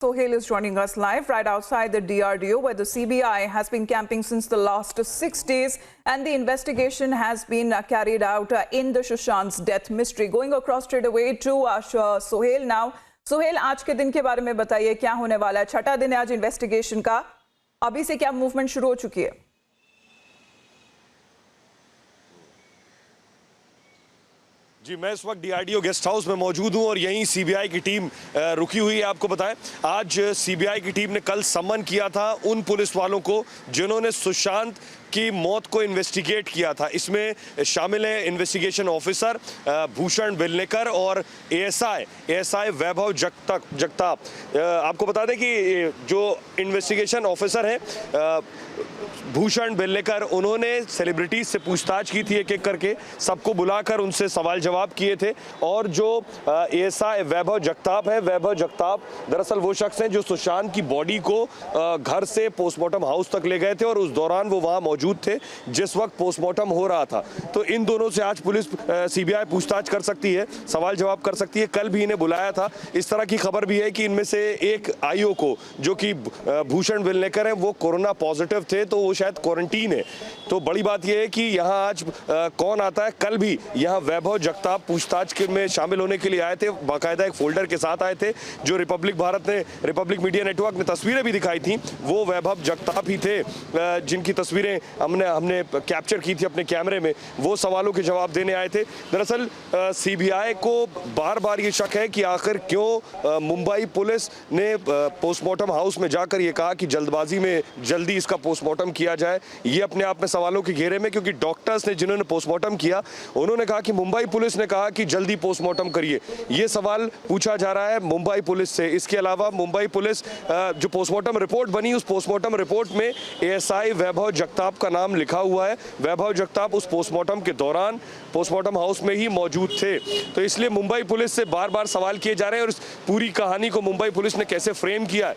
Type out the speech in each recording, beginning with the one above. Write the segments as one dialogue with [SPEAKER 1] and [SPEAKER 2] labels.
[SPEAKER 1] Sohail is joining us live right outside the DRDO, where the CBI has been camping since the last 6 days, and the investigation has been carried out in the Sushant's death mystery. Going across straight away to Sohail now. Sohail, आज के दिन के बारे में बताइए, क्या होने वाला है? छठा दिन है आज इन्वेस्टिगेशन का, अभी से क्या मूवमेंट शुरू हो चुकी है?
[SPEAKER 2] जी, मैं इस वक्त डीआरडीओ गेस्ट हाउस में मौजूद हूं और यहीं सीबीआई की टीम रुकी हुई है। आपको बताएं, आज सीबीआई की टीम ने कल समन किया था उन पुलिस वालों को जिन्होंने सुशांत की मौत को इन्वेस्टिगेट किया था। इसमें शामिल है इन्वेस्टिगेशन ऑफिसर भूषण बेलनेकर और एएसआई वैभव जगताप। आपको बता दें कि जो इन्वेस्टिगेशन ऑफिसर हैं भूषण बेलनेकर, उन्होंने सेलिब्रिटीज से पूछताछ की थी, एक एक करके सबको बुलाकर उनसे सवाल जवाब किए थे। और जो एएसआई वैभव जगताप है, वैभव जगताप दरअसल वो शख्स हैं जो सुशांत की बॉडी को घर से पोस्टमार्टम हाउस तक ले गए थे और उस दौरान वो वहां मौजूद थे जिस वक्त पोस्टमार्टम हो रहा था। तो इन दोनों से आज पुलिस सीबीआई पूछताछ कर सकती है, सवाल जवाब कर सकती है। कल भी इन्हें बुलाया था। इस तरह की खबर भी है कि इनमें से एक आईओ को, जो कि भूषण बेलनेकर है, वो कोरोना पॉजिटिव थे, तो वो शायद क्वारंटीन है। तो बड़ी बात यह है कि यहाँ आज कौन आता है। कल भी यहाँ वैभव जगताप पूछताछ के में शामिल होने के लिए आए थे, बाकायदा एक फोल्डर के साथ आए थे। जो रिपब्लिक मीडिया नेटवर्क ने तस्वीरें भी दिखाई थी, वो वैभव जगताप ही थे जिनकी तस्वीरें हमने कैप्चर की थी अपने कैमरे में। वो सवालों के जवाब देने आए थे। दरअसल सीबीआई को बार बार ये शक है कि आखिर क्यों मुंबई पुलिस ने पोस्टमार्टम हाउस में जाकर ये कहा कि जल्दबाजी में जल्दी इसका पोस्टमार्टम किया जाए। ये अपने आप में सवालों के घेरे में, क्योंकि डॉक्टर्स ने जिन्होंने पोस्टमार्टम किया उन्होंने कहा कि मुंबई पुलिस ने कहा कि जल्दी पोस्टमार्टम करिए। ये सवाल पूछा जा रहा है मुंबई पुलिस से। इसके अलावा मुंबई पुलिस जो पोस्टमार्टम रिपोर्ट बनी, उस पोस्टमार्टम रिपोर्ट में एएसआई वैभव जगताप का नाम लिखा हुआ है। वैभव जगताप उस पोस्टमार्टम के दौरान पोस्टमार्टम हाउस में ही मौजूद थे। तो इसलिए मुंबई पुलिस से बार बार सवाल किए जा रहे हैं और इस पूरी कहानी को मुंबई पुलिस ने कैसे फ्रेम किया है,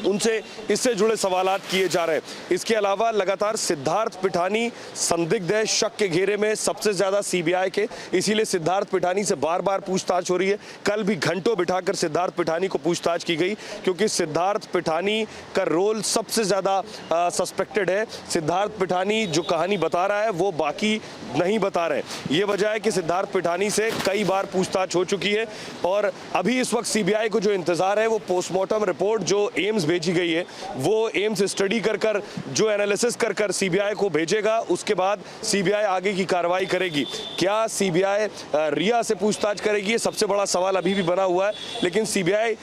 [SPEAKER 2] उनसे इससे जुड़े सवालात किए जा रहे हैं। इसके अलावा लगातार सिद्धार्थ पिठानी संदिग्ध है, शक के घेरे में सबसे ज्यादा सीबीआई के, इसीलिए सिद्धार्थ पिठानी से बार बार पूछताछ हो रही है। कल भी घंटों बिठाकर सिद्धार्थ पिठानी को पूछताछ की गई, क्योंकि सिद्धार्थ पिठानी का रोल सबसे ज्यादा सस्पेक्टेड है। सिद्धार्थ पिठानी जो कहानी बता रहा है वो बाकी नहीं बता रहे। ये वजह है कि सिद्धार्थ पिठानी से कई बार पूछताछ हो चुकी है और अभी इस वक्त सीबीआई को जो इंतजार है वो पोस्टमार्टम रिपोर्ट जो एम्स भेजी गई है, वो एम्स स्टडी कर जो एनालिसिस कर सीबीआई को भेजेगा। उसके बाद सीबीआई आगे की कार्रवाई करेगी। क्या सीबीआई रिया से पूछताछ करेगी, ये सबसे बड़ा सवाल अभी भी बना हुआ है। लेकिन सीबीआई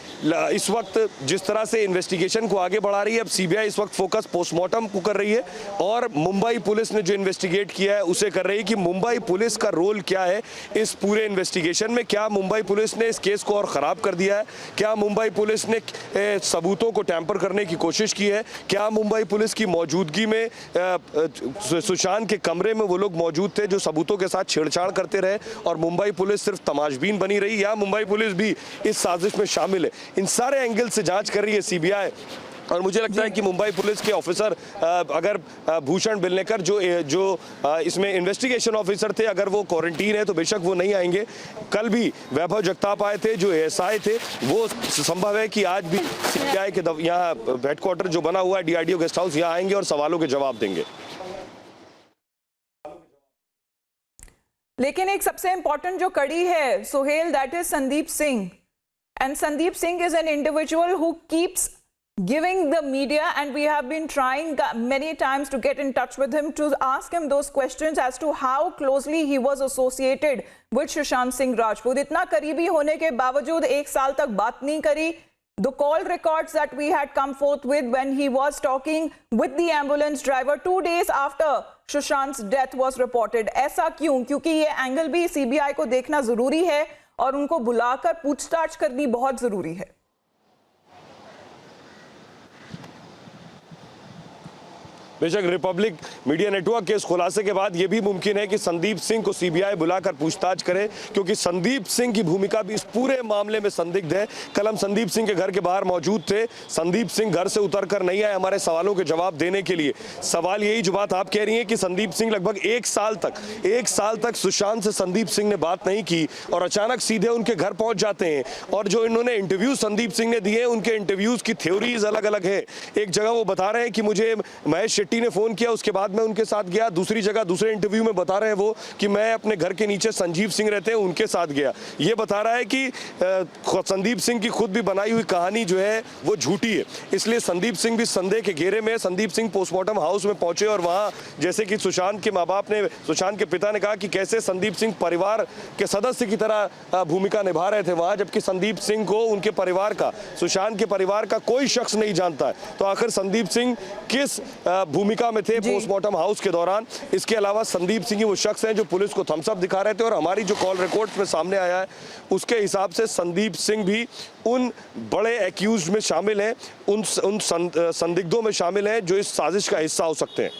[SPEAKER 2] इस वक्त जिस तरह से इन्वेस्टिगेशन को आगे बढ़ा रही है, अब सीबीआई इस वक्त फोकस पोस्टमार्टम को कर रही है और मुंबई पुलिस ने जो इन्वेस्टिगेट किया है उसे कर रही है कि मुंबई पुलिस का रोल क्या है इस पूरे इन्वेस्टिगेशन में। क्या मुंबई पुलिस ने इस केस को और खराब कर दिया है? क्या मुंबई पुलिस ने सबूतों को टैंपर करने की कोशिश की है? क्या मुंबई पुलिस की मौजूदगी में सुशांत के कमरे में वो लोग मौजूद थे जो सबूतों के साथ छेड़छाड़ करते रहे और मुंबई पुलिस सिर्फ तमाशबीन बनी रही, या मुंबई पुलिस भी इस साजिश में शामिल है? इन सारे एंगल से जांच कर रही है सीबीआई। और मुझे लगता है कि मुंबई पुलिस के ऑफिसर, अगर भूषण बेलनेकर जो इसमें इन्वेस्टिगेशन ऑफिसर थे, अगर वो क्वारंटीन है तो बेशक वो नहीं आएंगे। कल भी वैभव जगताप आए थे जो एएसआई थे, वो संभव है कि आज भी सीबीआई के यहाँ हेडक्वार्टर जो बना हुआ है डीआरडीओ गेस्ट हाउस, यहाँ आएंगे और सवालों के जवाब देंगे।
[SPEAKER 1] लेकिन एक सबसे इंपॉर्टेंट जो कड़ी है Sohail, that is Sandeep Singh, and Sandeep Singh is an individual who keeps giving the media, and we have been trying many times to get in touch with him to ask him those questions as to how closely he was associated with Sushant Singh Rajput. इतना करीबी होने के बावजूद 1 साल तक बात नहीं करी। The call records that we had come forth with when he was talking with the ambulance driver 2 days after Sushant's death was reported. ऐसा क्यों? क्योंकि ये एंगल भी सीबीआई को देखना जरूरी है और उनको बुलाकर पूछताछ करनी बहुत जरूरी है।
[SPEAKER 2] बेशक रिपब्लिक मीडिया नेटवर्क के इस खुलासे के बाद यह भी मुमकिन है कि संदीप सिंह को सीबीआई बुलाकर पूछताछ करे, क्योंकि संदीप सिंह की भूमिका भी इस पूरे मामले में संदिग्ध है। कल हम संदीप सिंह के घर के बाहर मौजूद थे। संदीप सिंह घर से उतरकर नहीं आए हमारे सवालों के जवाब देने के लिए। सवाल यही जो बात आप कह रही हैं कि संदीप सिंह लगभग एक साल तक सुशांत से संदीप सिंह ने बात नहीं की और अचानक सीधे उनके घर पहुंच जाते हैं। और जो इन्होंने इंटरव्यू संदीप सिंह ने दिए, उनके इंटरव्यूज की थ्योरीज अलग अलग है। एक जगह वो बता रहे हैं कि मुझे महेश शेट्टी ने फोन किया, उसके बाद मैं उनके साथ गया। दूसरी जगह दूसरे इंटरव्यू में बता रहे हैं वो कि मैं अपने घर के नीचे संजीव सिंह रहते हैं, उनके साथ गया। ये बता रहा है कि संदीप सिंह की खुद भी बनाई हुई कहानी जो है वो झूठी है। इसलिए संदीप सिंह भी संदेह के घेरे में। संदीप सिंह पोस्टमार्टम हाउस में पहुंचे और वहां जैसे कि सुशांत के माँ बाप ने, सुशांत के पिता ने कहा कि कैसे संदीप सिंह परिवार के सदस्य की तरह भूमिका निभा रहे थे वहां, जबकि संदीप सिंह को उनके परिवार का, सुशांत के परिवार का कोई शख्स नहीं जानता है। तो आखिर संदीप सिंह किस भूमिका में थे पोस्टमार्टम हाउस के दौरान? इसके अलावा संदीप सिंह ही वो शख्स हैं जो पुलिस को थम्स अप दिखा रहे थे और हमारी जो कॉल रिकॉर्ड्स में सामने आया है उसके हिसाब से संदीप सिंह भी उन बड़े एक्यूज में शामिल हैं, उन संदिग्धों में शामिल हैं जो इस साजिश का हिस्सा हो सकते हैं।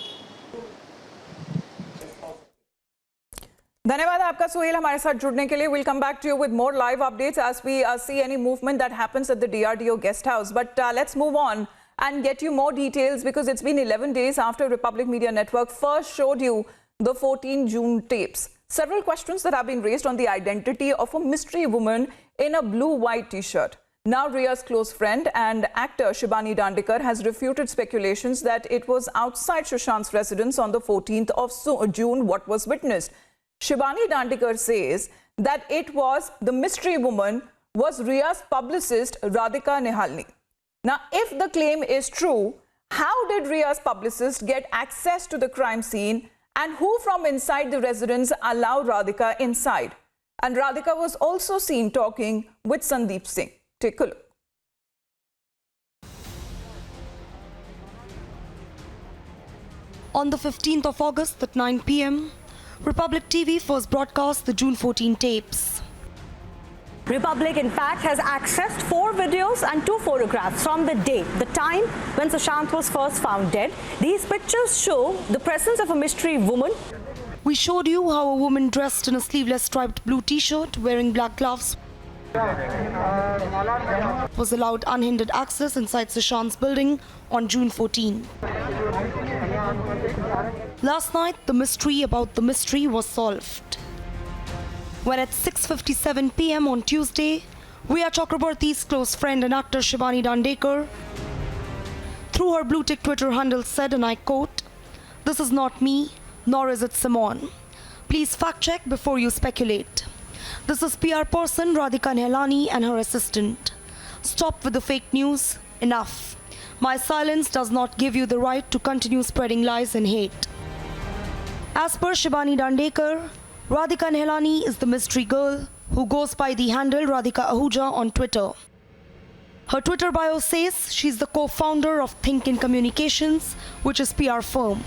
[SPEAKER 1] धन्यवाद आपका सुहेल हमारे साथ जुड़ने के लिए। Will come back to you with more live updates as we see any movement that happens at the DRDO guest house, but let's move on and get you more details because it's been 11 days after Republic Media Network first showed you the 14 June tapes. Several questions that have been raised on the identity of a mystery woman in a blue-white t-shirt. Now Ria's close friend and actor Shibani Dandekar has refuted speculations that it was outside Sushant's residence on the 14th of June what was witnessed. Shibani Dandekar says that it was the mystery woman was Ria's publicist Radhika Nihalni. Now, if the claim is true, how did Ria's publicist get access to the crime scene and who from inside the residence allowed Radhika inside? And Radhika was also seen talking with Sandeep Singh. Take a look.
[SPEAKER 3] On the 15th of August at 9 p.m., Republic TV first broadcast the June 14 tapes.
[SPEAKER 4] Republic, in fact, has accessed 4 videos and 2 photographs from the day, the time when Sushant was first found dead. These pictures show the presence of a mystery woman.
[SPEAKER 3] We showed you how a woman dressed in a sleeveless striped blue t-shirt wearing black gloves was allowed unhindered access inside Sushant's building on June 14. Last night, the mystery about the mystery was solved, when at 6:57 p.m. on Tuesday, Ria Chakrabarty's close friend and actor Shibani Dandekar, through her blue tick Twitter handle, said, and I quote, "This is not me, nor is it Simone. Please fact check before you speculate. This is PR person Radhika Nihalni and her assistant. Stop with the fake news. Enough. My silence does not give you the right to continue spreading lies and hate." As per Shibani Dandekar, Radhika Nihalni is the mystery girl who goes by the handle Radhika Ahuja on Twitter. Her Twitter bio says she's the co-founder of Think In Communications, which is PR firm.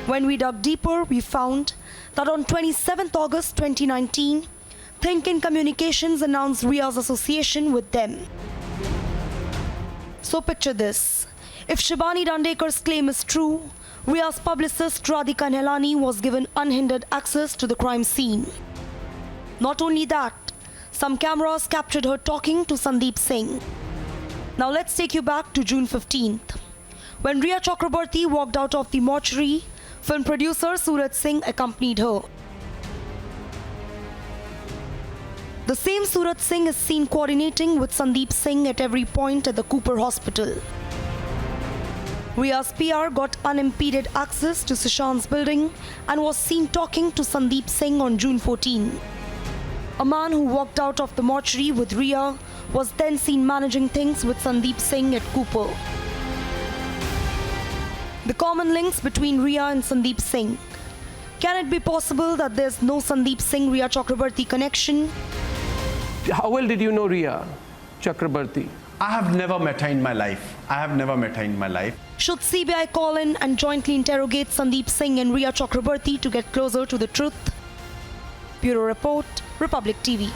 [SPEAKER 3] When we dug deeper, we found that on 27th August 2019, Think In Communications announced Ria's association with them. So picture this. If Shibani Dandekar's claim is true, Ria's publicist Radhika Nihalni was given unhindered access to the crime scene. Not only that, some cameras captured her talking to Sandeep Singh. Now let's take you back to June 15th. When Ria Chakrabarty walked out of the mortuary, film producer Suraj Singh accompanied her. The same Suraj Singh is seen coordinating with Sandeep Singh at every point at the Cooper Hospital. Ria's PR got unimpeded access to Sushant's building and was seen talking to Sandeep Singh on June 14. A man who walked out of the mortuary with Ria was then seen managing things with Sandeep Singh at Cooper. The common links between Ria and Sandeep Singh. Can it be possible that there's no Sandeep Singh-Ria Chakrabarty connection?
[SPEAKER 5] How well did you know Ria Chakrabarty?
[SPEAKER 6] I have never met her in my life.
[SPEAKER 3] Should CBI call in and jointly interrogate Sandeep Singh and Ria Chakrabarty to get closer to the truth? Bureau Report, Republic TV.